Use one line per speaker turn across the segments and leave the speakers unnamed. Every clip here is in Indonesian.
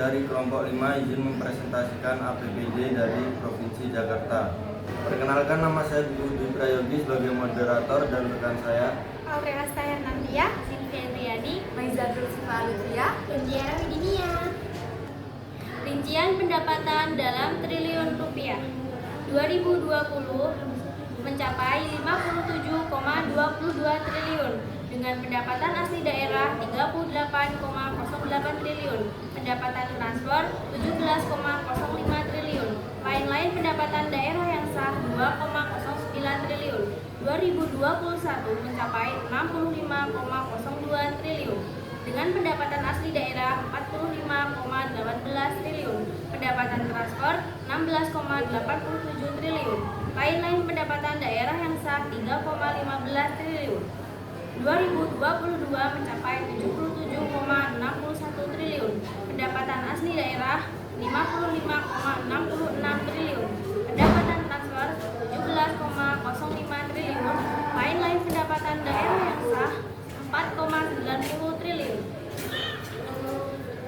dari kelompok 5 izin mempresentasikan APBD dari Provinsi Jakarta. Perkenalkan, nama saya Budi Prayogi sebagai moderator dan rekan saya
Aurea Nantia,
Cynthia Indriani,
Maizatul Sifa Lutfia,
Indiara Widinia. Rincian pendapatan dalam triliun rupiah 2020 mencapai 57,22 triliun dengan pendapatan asli daerah 38,08 triliun, pendapatan transfer 17,05 triliun, lain-lain pendapatan daerah yang sah 2,09 triliun. 2021 mencapai 65,02 triliun dengan pendapatan asli daerah 45,18 triliun, pendapatan transfer 16,87 triliun, lain-lain pendapatan daerah yang sah 3,15 triliun. 2022 mencapai 77,61 triliun, pendapatan asli daerah 55,66 triliun, pendapatan transfer 17,05 triliun, lain-lain pendapatan daerah yang sah 4,90 triliun.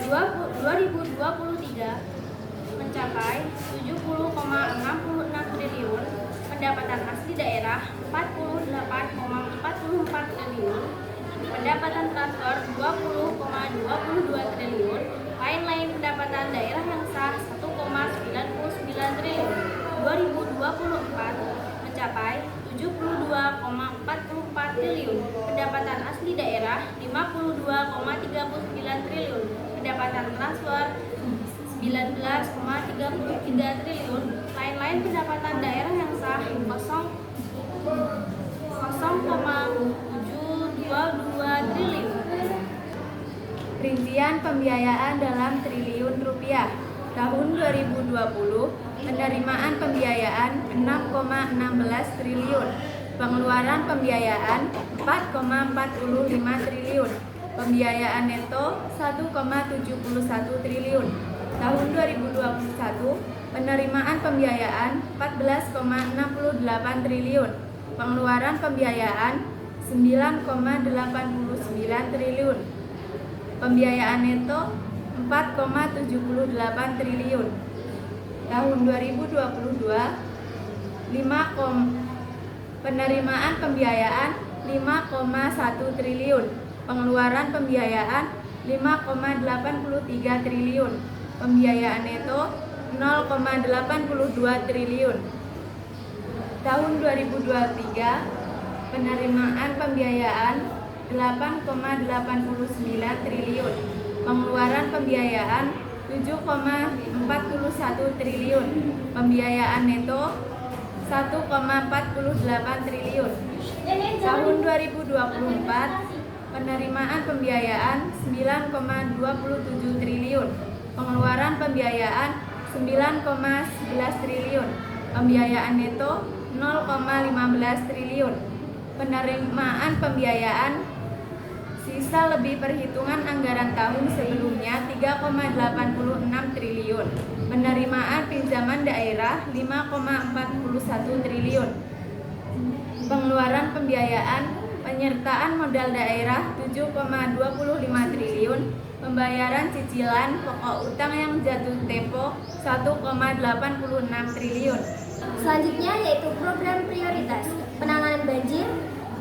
2023 mencapai 70,66 triliun, pendapatan asli daerah 48,44 triliun, pendapatan transfer 20,22 triliun, lain-lain pendapatan daerah yang sah 1,99 triliun. 2024 mencapai 72,44 triliun, pendapatan asli daerah 52,39 triliun, pendapatan transfer 19,33 triliun, lain-lain pendapatan daerah yang sah 0,722 triliun.
Rincian pembiayaan dalam triliun rupiah. Tahun 2020, penerimaan pembiayaan 6,16 triliun, pengeluaran pembiayaan 4,45 triliun, pembiayaan neto 1,71 triliun. Tahun 2021, penerimaan pembiayaan 14,68 triliun, pengeluaran pembiayaan 9,89 triliun, pembiayaan neto 4,78 triliun. Tahun 2022, penerimaan pembiayaan 5,1 triliun, pengeluaran pembiayaan 5,83 triliun, pembiayaan neto 0,82 triliun. Tahun 2023, penerimaan pembiayaan 8,89 triliun, pengeluaran pembiayaan 7,41 triliun, pembiayaan neto 1,48 triliun. Tahun 2024, penerimaan pembiayaan 9,27 triliun, pengeluaran pembiayaan 9,11 triliun, pembiayaan neto 0,15 triliun. Penerimaan pembiayaan sisa lebih perhitungan anggaran tahun sebelumnya 3,86 triliun. Penerimaan pinjaman daerah 5,41 triliun. Pengeluaran pembiayaan penyertaan modal daerah 7,25 triliun. Pembayaran cicilan pokok utang yang jatuh tempo 1,86 triliun.
Selanjutnya yaitu program prioritas penanganan banjir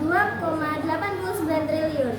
2,89 triliun,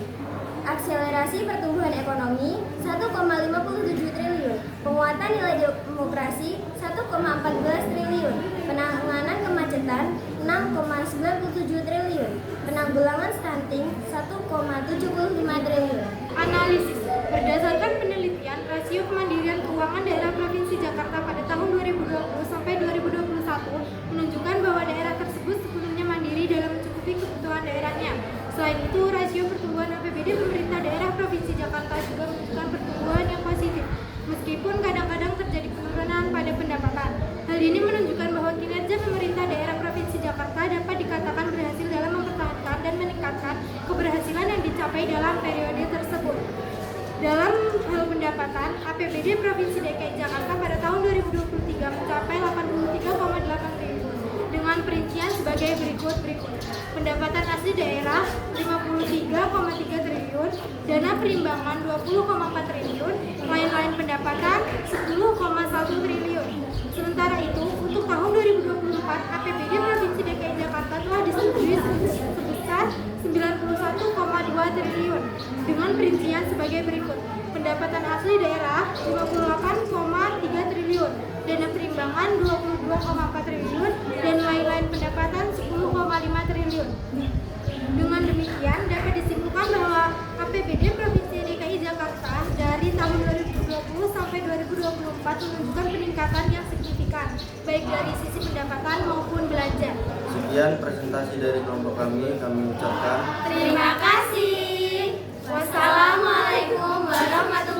akselerasi pertumbuhan ekonomi 1,57 triliun, penguatan nilai demokrasi 1,14 triliun, penanganan kemacetan 6,97 triliun, penanggulangan stunting 1,75 triliun.
Analisis berdasarkan penelitian rasio kemandirian keuangan daerah Provinsi Jakarta pada tahun 2020 sampai 2021 menunjukkan bahwa daerah tersebut sebelumnya mandiri dalam mencukupi kebutuhan daerahnya. Selain itu, rasio pertumbuhan APBD pemerintah daerah Provinsi Jakarta juga menunjukkan pertumbuhan yang positif, meskipun kadang-kadang terjadi penurunan pada pendapatan. Hal ini menunjukkan bahwa kinerja pemerintah daerah Provinsi Jakarta dapat dikatakan berhasil dalam mempertahankan dan meningkatkan keberhasilan yang dicapai dalam periode tersebut. Dalam hal pendapatan, APBD Provinsi DKI Jakarta pada tahun 2023 mencapai 83,8 triliun dengan perincian sebagai berikut. Pendapatan asli daerah 53,3 triliun, dana perimbangan 20,4 triliun, lain-lain pendapatan 10,1 triliun. Sementara itu, untuk tahun 2024, APBD Provinsi DKI Jakarta telah disetujui sebesar 91,2 triliun dengan perincian sebagai berikut. Pendapatan asli daerah 58,3 triliun, dana perimbangan 22,4 triliun, dan lain-lain pendapatan 10,5 triliun. Dengan demikian, dapat disimpulkan bahwa APBD Provinsi DKI Jakarta dari tahun 2020 sampai 2024 menunjukkan peningkatan yang signifikan, baik dari sisi pendapatan maupun belanja.
Sekian presentasi dari kelompok kami ucapkan
Terima kasih. Wassalamualaikum warahmatullahi wabarakatuh.